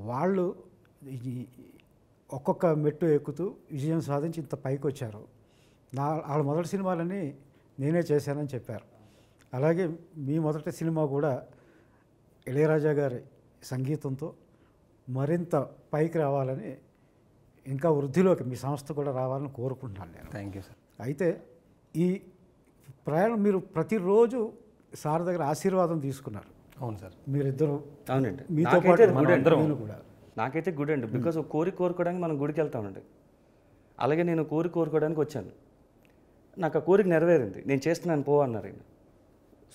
వాళ్ళు ఒక్కొక్క మెట్టు ఎక్కుతూ విజయం సాధించి ఇంత పైకి వచ్చారు. వాళ్ళ మొదటి సినిమాలని నేనే చేశానని చెప్పారు. అలాగే మీ మొదటి సినిమా కూడా ఇళయరాజా గారి సంగీతంతో మరింత పైకి రావాలని, ఇంకా వృద్ధిలోకి మీ సంస్థ కూడా రావాలని కోరుకుంటున్నాను నేను. Thank you sir. అయితే ఈ ప్రయాణం మీరు ప్రతిరోజు సార్ దగ్గర ఆశీర్వాదం తీసుకున్నారు. అవును సార్. మీరిద్దరు అవునండి, మీతో పాటు అందరం కూడా. నాకైతే గుడ్ అండి. బికాజ్ ఒక కోరుకోవడానికి మనం గుడికి వెళ్తామండి. అలాగే నేను కోరుకోవడానికి వచ్చాను. నాకు ఆ కోరిక నెరవేరింది. నేను చేస్తున్నాను పో అన్నారు ఆయన.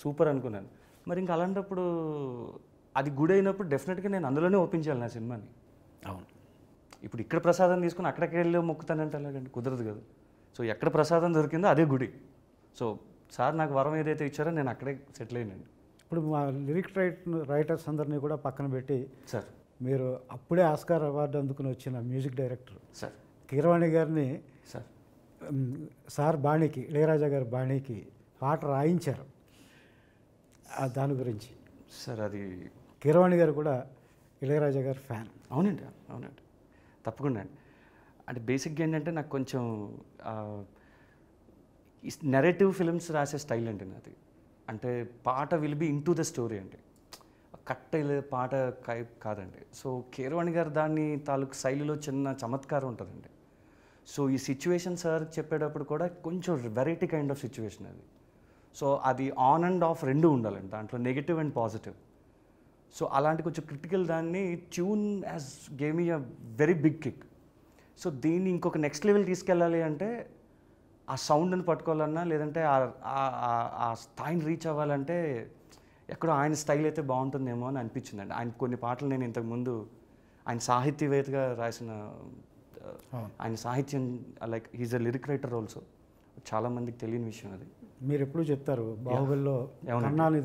సూపర్ అనుకున్నాను. మరి ఇంకా అలాంటప్పుడు అది గుడి అయినప్పుడు డెఫినెట్గా నేను అందులోనే ఒప్పించాలి నా సినిమాని. అవును. ఇప్పుడు ఇక్కడ ప్రసాదం తీసుకుని అక్కడికి వెళ్ళి మొక్కుతానంటే అలాగండి కుదరదు కదా. సో ఎక్కడ ప్రసాదం దొరికిందో అదే గుడి. సో సార్ నాకు వరం ఏదైతే ఇచ్చారో నేను అక్కడే సెటిల్ అయ్యానండి. ఇప్పుడు మా లిరిక్ రైటర్స్ అందరినీ కూడా పక్కన పెట్టి సార్ మీరు అప్పుడే ఆస్కార్ అవార్డు అందుకుని వచ్చిన మ్యూజిక్ డైరెక్టర్ సార్ కీరవాణి గారిని సార్ సార్ బాణీకి, ఇళయరాజా గారి బాణీకి పాట రాయించారు. దాని గురించి సార్ అది కీరవాణి గారు కూడా ఇళయరాజా గారు ఫ్యాన్. అవునండి, అవునండి, తప్పకుండా అండి. అంటే బేసిక్గా ఏంటంటే నాకు కొంచెం నెరేటివ్ ఫిల్మ్స్ రాసే స్టైల్ అండి నాది. అంటే పాట will be in to the story అండి, కట్ పాట కాదండి. సో కీరవాణి గారు దాన్ని తాలూకు శైలిలో చిన్న చమత్కారం ఉంటుందండి. సో ఈ సిచ్యువేషన్ సార్ చెప్పేటప్పుడు కూడా కొంచెం వెరైటీ కైండ్ ఆఫ్ సిచ్యువేషన్ అది. సో అది ఆన్ అండ్ ఆఫ్ రెండు ఉండాలండి దాంట్లో, నెగిటివ్ అండ్ పాజిటివ్. సో అలాంటి కొంచెం క్రిటికల్ దాన్ని tune as gave me a very big kick. So దీన్ని ఇంకొక నెక్స్ట్ లెవెల్ తీసుకెళ్ళాలి అంటే ఆ సౌండ్ని పట్టుకోవాలన్నా, లేదంటే ఆ స్థాయిని రీచ్ అవ్వాలంటే ఎక్కడో ఆయన స్టైల్ అయితే బాగుంటుందేమో అని అనిపించిందండి. ఆయన కొన్ని పాటలు నేను ఇంతకుముందు ఆయన సాహిత్యవేత్తగా రాసిన, ఆయన సాహిత్యం like he's a lyric writer also, చాలామందికి తెలియని విషయం అది. మీరు ఎప్పుడు చెప్తారు బాహుబలిలో కన్నాని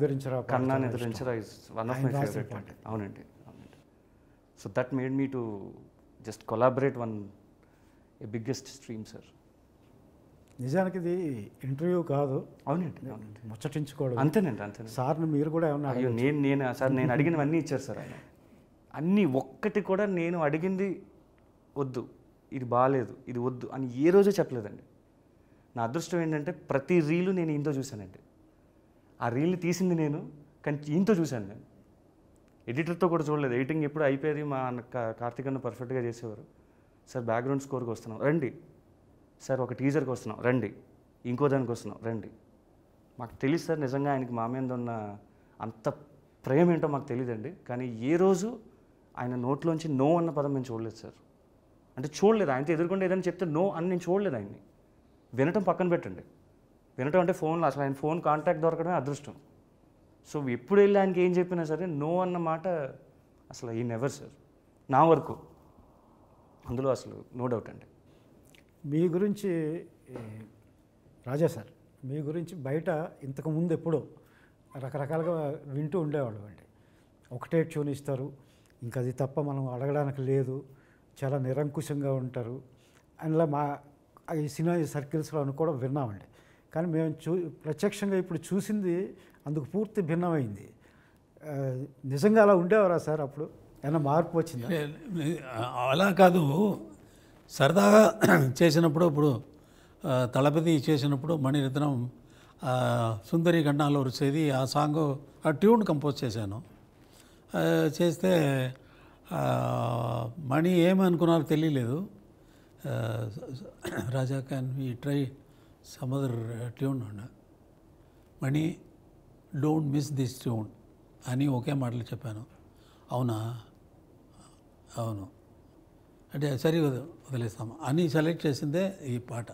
ఎదురించరా is one of my favourite part. అవునండి, అవునండి. So that made me to just collaborate one a biggest stream sir. నిజానికి ఇది ఇంటర్వ్యూ కాదు. అవునండి, అవునండి, ముచ్చటించుకోవడం. అంతేనండి, అంతే. సార్ని మీరు కూడా ఏమన్నా అయ్యో నేను సార్ నేను అడిగినవన్నీ ఇచ్చారు సార్ ఆయన. అన్నీ ఒక్కటి కూడా నేను అడిగింది వద్దు, ఇది బాగాలేదు, ఇది వద్దు అని ఏ రోజు చెప్పలేదండి. నా అదృష్టం ఏంటంటే ప్రతి రీలు నేను ఈయనతో చూశానండి. ఆ రీల్ని తీసింది నేను, కానీ ఈయనతో చూశాను నేను. ఎడిటర్తో కూడా చూడలేదు. ఎడిటింగ్ ఎప్పుడు అయిపోయేది మా కార్తీక్ అన్న పర్ఫెక్ట్గా చేసేవారు. సార్ బ్యాక్గ్రౌండ్ స్కోర్కి వస్తున్నాం రండి, సార్ ఒక టీజర్కి వస్తున్నాం రండి, ఇంకో దానికి వస్తున్నాం రండి. మాకు తెలియదు సార్ నిజంగా ఆయనకి మా మీద ఉన్న అంత ప్రేమ ఏంటో మాకు తెలియదండి. కానీ ఏ రోజు ఆయన నోట్లోంచి నో అన్న పదం మేము చూడలేదు సార్. అంటే చూడలేదు, ఆయనతో ఎదుర్కొంటే ఏదైనా చెప్తే నో అని నేను చూడలేదు ఆయన్ని. వినటం పక్కన పెట్టండి, వినటం అంటే ఫోన్లో అసలు ఆయన ఫోన్ కాంటాక్ట్ దొరకడమే అదృష్టం. సో ఎప్పుడు వెళ్ళి ఆయనకి ఏం చెప్పినా సరే నో అన్న మాట అసలు ఈ నెవర్ సార్ నా వరకు, అందులో అసలు నో డౌట్ అండి. మీ గురించి రాజా సార్, మీ గురించి బయట ఇంతకుముందు ఎప్పుడో రకరకాలుగా వింటూ ఉండేవాళ్ళం అండి. ఒకటే ట్యూన్ ఇస్తారు, ఇంకా అది తప్ప మనం అడగడానికి లేదు, చాలా నిరంకుశంగా ఉంటారు అందులో మా ఈ సినిమా సర్కిల్స్లో అని కూడా విన్నామండి. కానీ మేము ప్రత్యక్షంగా ఇప్పుడు చూసింది అందుకు పూర్తి భిన్నమైంది. నిజంగా అలా ఉండేవారా సార్? అప్పుడు ఏమైనా మార్పు వచ్చిందా? అలా కాదు, సరదాగా చేసినప్పుడు ఇప్పుడు తలపతి చేసినప్పుడు మణిరత్నం సుందరి గండాలో వచ్చేది ఆ సాంగ్, ఆ ట్యూన్ కంపోజ్ చేశాను. చేస్తే మణి ఏమనుకున్నారో తెలియలేదు. Raja can we try some other tune అన్న, Mani don't miss this tune అని ఒకే మాటలు చెప్పాను. అవునా, అవును అంటే సరే వదిలేస్తాము అని సెలెక్ట్ చేసిందే ఈ పాట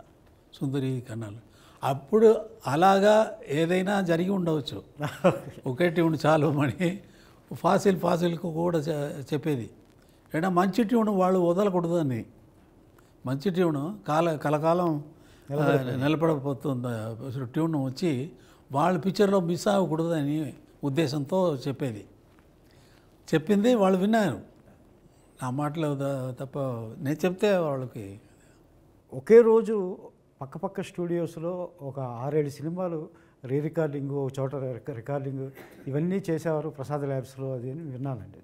సుందరి కన్నాలు. అప్పుడు అలాగా ఏదైనా జరిగి ఉండవచ్చు, ఒకే ట్యూన్ చాలు మణి. ఫాసిల్కు కూడా చెప్పేది ఏడా మంచి ట్యూన్ వాళ్ళు వదలకూడదు అని, మంచి ట్యూన్ కలకాలం నిలబడపోతుంది ట్యూన్ వచ్చి వాళ్ళు పిక్చర్లో మిస్ అవ్వకూడదు అని ఉద్దేశంతో చెప్పింది వాళ్ళు విన్నారు. నా మాటలు తప్ప నేను చెప్తే వాళ్ళకి. ఒకే రోజు పక్కపక్క స్టూడియోస్లో ఒక 6-7 సినిమాలు రికార్డింగ్, ఒక చోట రికార్డింగ్ ఇవన్నీ చేసేవారు ప్రసాద్ ల్యాబ్స్లో, అది అని విన్నానండి.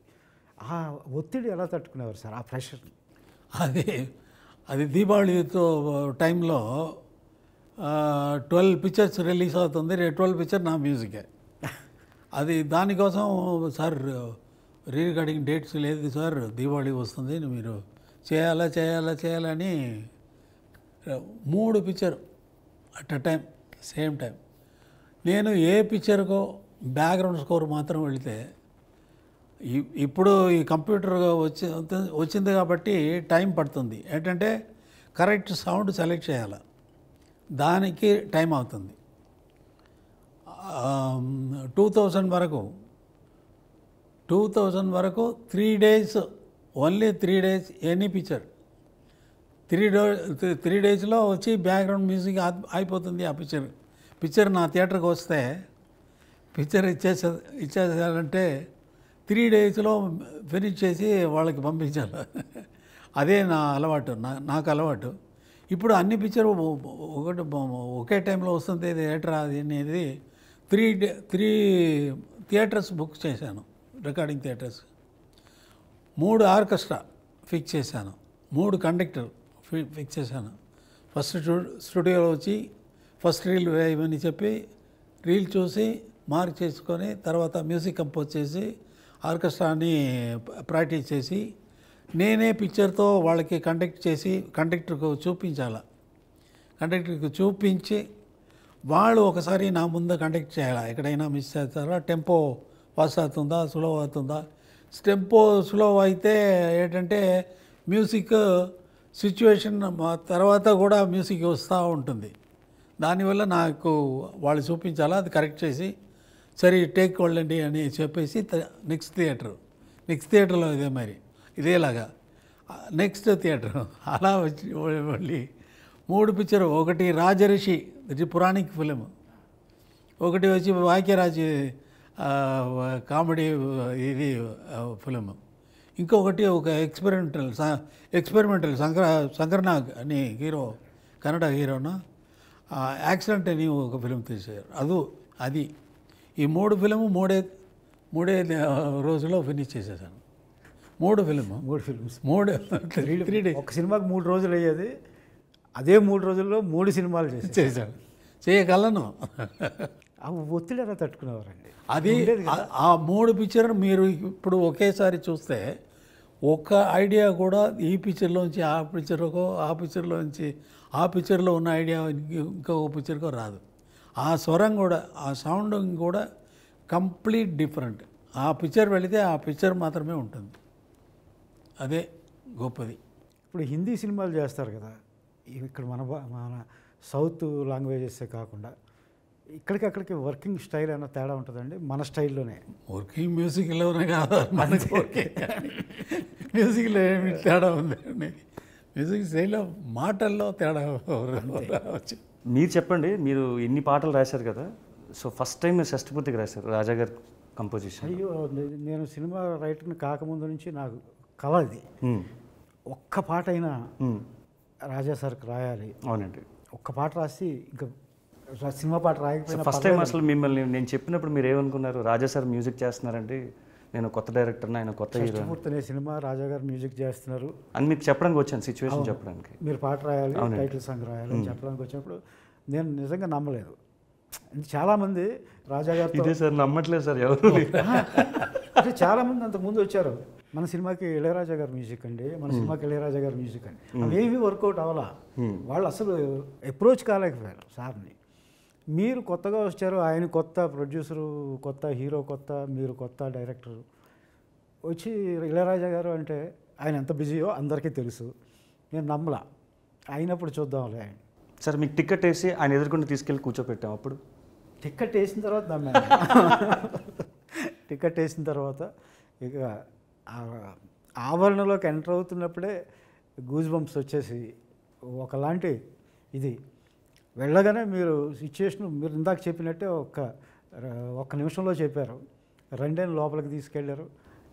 ఆ ఒత్తిడి ఎలా తట్టుకునేవారు సార్, ఆ ప్రెషర్? అది దీపావళితో టైంలో 12 పిక్చర్స్ రిలీజ్ అవుతుంది, 12 పిక్చర్ నా మ్యూజికే. అది దానికోసం సార్ రికార్డింగ్ డేట్స్ లేదు సార్, దీపావళి వస్తుంది, మీరు చేయాలని 3 picture at a time, same time. నేను ఏ పిక్చర్కో బ్యాక్గ్రౌండ్ స్కోర్ మాత్రం వెళితే, ఇప్పుడు ఈ కంప్యూటర్ వచ్చింది కాబట్టి టైం పడుతుంది. ఏంటంటే కరెక్ట్ సౌండ్ సెలెక్ట్ చేయాలి, దానికి టైం అవుతుంది. 2000 వరకు 3 days, only 3 days any picture. 3 daysలో వచ్చి బ్యాక్గ్రౌండ్ మ్యూజిక్ అయిపోతుంది. ఆ పిక్చర్ నా థియేటర్కి వస్తే పిక్చర్ ఇచ్చేసారంటే 3 daysలో ఫినిష్ చేసి వాళ్ళకి పంపించాలి. అదే నా అలవాటు, నాకు అలవాటు. ఇప్పుడు అన్ని పిక్చర్ ఒకే టైంలో వస్తుంది థియేటర్ అది అనేది థియేటర్స్ బుక్ చేశాను, రికార్డింగ్ థియేటర్స్. 3 ఆర్కెస్ట్రా ఫిక్స్ చేశాను, 3 కండక్టర్ ఫిక్స్ చేశాను. ఫస్ట్ స్టూడియోలో వచ్చి ఫస్ట్ రీల్ వేయమని చెప్పి రీల్ చూసి మార్క్ చేసుకొని తర్వాత మ్యూజిక్ కంపోజ్ చేసి ఆర్కెస్ట్రాని ప్రాక్టీస్ చేసి నేనే పిక్చర్తో వాళ్ళకి కండక్టర్కు చూపించాలి. కండక్టర్కి చూపించి వాళ్ళు ఒకసారి నా ముందు కండక్ట్ చేయాలి. ఎక్కడైనా మిస్ చేస్తారా, టెంపో ఫాస్ట్ అవుతుందా, స్లో అవుతుందా. టెంపో స్లో అయితే ఏంటంటే మ్యూజిక్ సిచ్యువేషన్ తర్వాత కూడా మ్యూజిక్ వస్తూ ఉంటుంది. దానివల్ల నాకు వాళ్ళు చూపించాలా, అది కరెక్ట్ చేసి సరే టేక్ వెళ్ళండి అని చెప్పేసి నెక్స్ట్ థియేటర్లో ఇదే మరి ఇదేలాగా నెక్స్ట్ థియేటర్ అలా వచ్చి మళ్ళీ 3 పిక్చర్. ఒకటి రాజరిషి, ఇది పురాణిక్ ఫిలిం. ఒకటి వచ్చి వాక్యరాజ్ కామెడీ ఇది ఫిలిం. ఇంకొకటి ఒక ఎక్స్పెరిమెంటల్ శంకర్నాగ్ అని హీరో, కన్నడ హీరోను యాక్సిడెంట్ అని ఒక ఫిలిం తీశారు. అది ఈ 3 ఫిలిము మూడే రోజుల్లో ఫినిష్ చేసేసాను. 3 ఫిల్మ్స్ 3 డేస్. ఒక సినిమాకి 3 రోజులు అయ్యేది, అదే 3 రోజుల్లో 3 సినిమాలు చేశాను. చేయగలను. ఆ ఒత్తిడి ఎలా తట్టుకునేవారండి? అది ఆ 3 పిక్చర్ మీరు ఇప్పుడు ఒకేసారి చూస్తే ఒక ఐడియా కూడా ఈ పిక్చర్లోంచి ఆ పిక్చర్కో, ఆ పిక్చర్లోంచి ఆ పిక్చర్లో ఉన్న ఐడియా ఇంకో పిక్చర్కో రాదు. ఆ స్వరం కూడా, ఆ సౌండింగ్ కూడా కంప్లీట్ డిఫరెంట్. ఆ పిక్చర్ వెళితే ఆ పిక్చర్ మాత్రమే ఉంటుంది. అదే గొప్పది. ఇప్పుడు హిందీ సినిమాలు చేస్తారు కదా, ఇక్కడ మన సౌత్ లాంగ్వేజెసే కాకుండా ఇక్కడికి అక్కడికి వర్కింగ్ స్టైల్ ఏమైనా తేడా ఉంటుందండి? మన స్టైల్లోనే వర్కింగ్ మ్యూజిక్లోనే కాదు, మనకి మ్యూజిక్లో ఏమి తేడా ఉందండి. మ్యూజిక్ స్టైల్లో మాటల్లో తేడా రావచ్చు. మీరు చెప్పండి, మీరు ఇన్ని పాటలు రాశారు కదా, సో ఫస్ట్ టైం మీరు షష్ఠపూర్తికి రాశారు రాజా గారి కంపోజిషన్. అయ్యో, నేను సినిమా రైటర్ని కాకముందు నుంచి నాకు కళ ఇది. ఒక్క పాట అయినా రాజా సార్కి రాయాలి. అవునండి. ఒక్క పాట రాసి ఇంకా సినిమా పాట రాయకపోయినా ఫస్ట్ టైం అసలు మిమ్మల్ని నేను చెప్పినప్పుడు మీరు ఏమనుకున్నారు? రాజా సార్ మ్యూజిక్ చేస్తున్నారంటే నేను కొత్త డైరెక్టర్ని, ఆయన కొత్త హీరో, షష్ఠపూర్తి అనే సినిమా రాజా గారు మ్యూజిక్ చేస్తున్నారు అని మీకు చెప్పడానికి వచ్చాను, సిచ్యువేషన్ చెప్పడానికి. మీరు పాట రాయాలి, టైటిల్ సాంగ్ రాయాలి అని చెప్పడానికి వచ్చినప్పుడు నేను నిజంగా నమ్మలేదు. చాలామంది రాజా గారు ఇదే సార్ నమ్మట్లేదు సార్ ఎవరు. అంటే చాలామంది అంతకుముందు వచ్చారు, మన సినిమాకి ఇళయరాజా గారు మ్యూజిక్ అండి, మన సినిమాకి ఇళయరాజా గారు మ్యూజిక్ అండి. అవేమీ వర్కౌట్ అవ్వాలా, వాళ్ళు అసలు అప్రోచ్ కాలేకపోయారు సార్ని. మీరు కొత్తగా వచ్చారు, ఆయన కొత్త ప్రొడ్యూసరు, కొత్త హీరో కొత్త, మీరు కొత్త డైరెక్టరు వచ్చి ఇళయరాజా గారు అంటే ఆయన ఎంత బిజీయో అందరికీ తెలుసు. నేను నమ్మలా. అయినప్పుడు చూద్దాంలే ఆయన. సార్ మీకు టికెట్ వేసి ఆయన ఎదుర్కొని తీసుకెళ్ళి కూర్చోపెట్టాం. అప్పుడు టికెట్ వేసిన తర్వాత నమ్మాను. టికెట్ వేసిన తర్వాత ఇక ఆవరణలోకి ఎంటర్ అవుతున్నప్పుడే గూజ్ బంప్స్ వచ్చేసి ఒకలాంటి ఇది వెళ్ళగానే మీరు సిచ్యువేషన్ మీరు ఇందాక చెప్పినట్టే ఒక్క నిమిషంలో చెప్పారు. రెండేళ్ళ లోపలికి తీసుకెళ్లారు.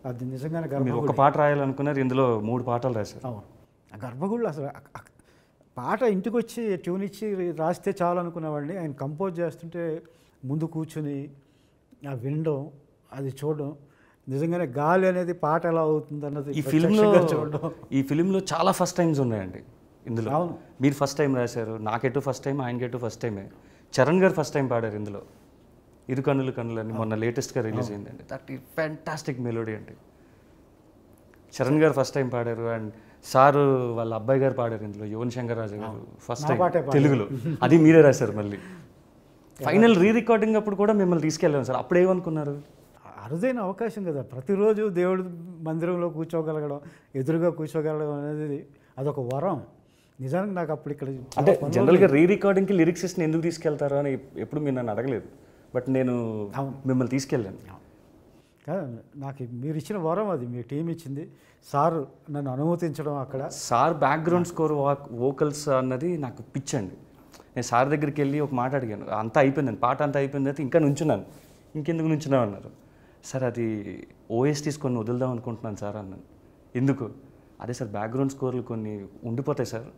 అది నిజంగానే మీరు ఒక పాట రాయాలనుకున్నారు, ఇందులో 3 పాటలు రాశారు. అవును. ఆ గర్భగుళ్ళు అసలు పాట ఇంటికి వచ్చి ట్యూన్ ఇచ్చి రాస్తే చాలు అనుకునేవాడిని. ఆయన కంపోజ్ చేస్తుంటే ముందు కూర్చుని ఆ వినడం, అది చూడడం, నిజంగానే గాలి అనేది పాట ఎలా అవుతుంది అన్నది ఈ ఫిలింలో చాలా ఫస్ట్ టైమ్స్ ఉన్నాయండి. ఇందులో మీరు ఫస్ట్ టైం రాశారు, నాకెటు ఫస్ట్ టైం, ఆయనకెటు ఫస్ట్ టైమే. చరణ్ గారు ఫస్ట్ టైం పాడారు ఇందులో, ఇరు కన్నులు కన్నులు అని మొన్న లేటెస్ట్గా రిలీజ్ అయిందండి. దట్ ఈ ఫ్యాంటాస్టిక్ మెలోడీ అండి. చరణ్ గారు ఫస్ట్ టైం పాడారు, అండ్ సారు వాళ్ళ అబ్బాయి గారు పాడారు ఇందులో, యువన్ శంకర్ రాజా గారు ఫస్ట్ టైం తెలుగులో. అది మీరే రాశారు. మళ్ళీ ఫైనల్ రీ రికార్డింగ్ అప్పుడు కూడా మిమ్మల్ని తీసుకెళ్ళాను సార్. అప్పుడు ఏమనుకున్నారు? అరుదైన అవకాశం కదా, ప్రతిరోజు దేవుడి మందిరంలో కూర్చోగలగడం, ఎదురుగా కూర్చోగలగడం అనేది అదొక వరం. నిజానికి నాకు అప్పుడు ఇక్కడ అంటే జనరల్గా రీ రికార్డింగ్కి లిరిక్సిస్ట్ని ఎందుకు తీసుకెళ్తారు అని ఎప్పుడు మీరు నన్ను అడగలేదు, బట్ నేను మిమ్మల్ని తీసుకెళ్ళాను. నాకు మీరు ఇచ్చిన వరం అది, మీ టీం ఇచ్చింది. సార్ నన్ను అనుమతించడం, అక్కడ సార్ బ్యాక్గ్రౌండ్ స్కోర్ వోకల్స్ అన్నది నాకు పిచ్చండి. నేను సార్ దగ్గరికి వెళ్ళి ఒక మాట అడిగాను, అంతా అయిపోయిందండి, పాట అంతా అయిపోయింది అయితే ఇంకా నుంచున్నాను. ఇంకెందుకు నుంచున్నావు అన్నారు. సార్ అది ఓఎస్టీస్ కొన్ని వదులుదాం అనుకుంటున్నాను సార్ అన్నాను. ఎందుకు? అదే సార్ బ్యాక్గ్రౌండ్ స్కోర్లు కొన్ని ఉండిపోతాయి సార్,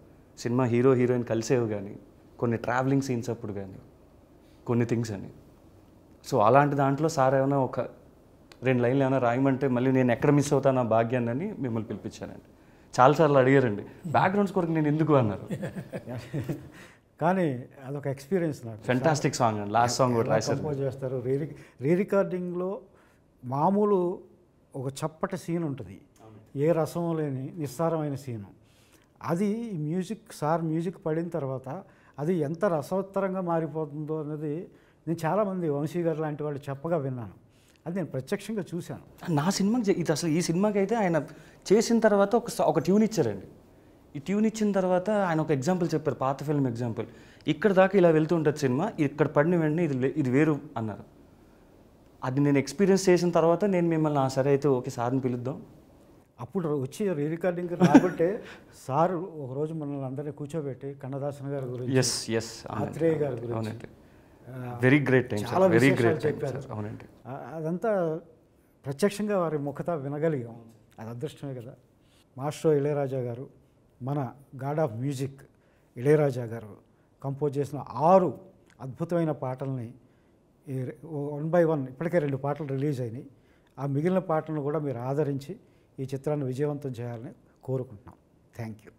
సినిమా హీరో హీరోయిన్ కలిసేవి కానీ, కొన్ని ట్రావెలింగ్ సీన్స్ అప్పుడు కానీ, కొన్ని థింగ్స్ అని. సో అలాంటి దాంట్లో సార్ ఏమైనా ఒక 2 లైన్లు ఏమైనా రాయమంటే మళ్ళీ నేను ఎక్కడ మిస్ అవుతాను ఆ భాగ్యాన్ని అని మిమ్మల్ని పిలిపించానండి. చాలాసార్లు అడిగారండి, బ్యాక్గ్రౌండ్స్ కొరకు నేను ఎందుకు అన్నారు. కానీ అదొక ఎక్స్పీరియన్స్ నాకు. ఫెంటాస్టిక్ సాంగ్ అండి, లాస్ట్ సాంగ్ కూడా రాశారు. కంపోజ్ చేస్తారు. రీ రికార్డింగ్లో మామూలు ఒక చప్పటి సీన్ ఉంటుంది, ఏ రసం లేని నిస్సారమైన సీను. అది మ్యూజిక్ పడిన తర్వాత అది ఎంత రసవత్తరంగా మారిపోతుందో అన్నది నేను చాలామంది వంశీ గారు లాంటి వాళ్ళు చెప్పగా విన్నాను. అది నేను ప్రత్యక్షంగా చూశాను. నా సినిమాకి ఇది అసలు ఈ సినిమాకి అయితే ఆయన చేసిన తర్వాత ఒక ట్యూన్ ఇచ్చారండి. ఈ ట్యూన్ ఇచ్చిన తర్వాత ఆయన ఒక ఎగ్జాంపుల్ చెప్పారు, పాత ఫిల్మ్ ఎగ్జాంపుల్. ఇక్కడ దాకా ఇలా వెళ్తూ ఉంటుంది సినిమా, ఇక్కడ పడిన వెంటనే ఇది వేరు అన్నారు. అది నేను ఎక్స్పీరియన్స్ చేసిన తర్వాత నేను మిమ్మల్ని సరే అయితే ఓకే సార్ని పిలుద్దాం. అప్పుడు వచ్చి రీ రికార్డింగ్ రాబట్టే సారు ఒకరోజు మనల్ని అందరినీ కూర్చోబెట్టి కన్నదాసన్ గారి గురించి, ఆత్రేయ గారి గురించి వెరీ గ్రేట్ టైం, చాలా వెరీ విశేషాలు గ్రేట్ చెప్పారు. అవునండి. అదంతా ప్రత్యక్షంగా వారి ముఖత వినగలిగాం. అది అదృష్టమే కదా. మాస్టర్ ఇళయరాజా గారు, మన గాడ్ ఆఫ్ మ్యూజిక్ ఇళయరాజా గారు కంపోజ్ చేసిన 6 అద్భుతమైన పాటల్ని 1 by 1 ఇప్పటికే 2 పాటలు రిలీజ్ అయినాయి. ఆ మిగిలిన పాటలను కూడా మీరు ఆదరించి ఈ చిత్రాన్ని విజయవంతం చేయాలని కోరుకుంటున్నాం. Thank you.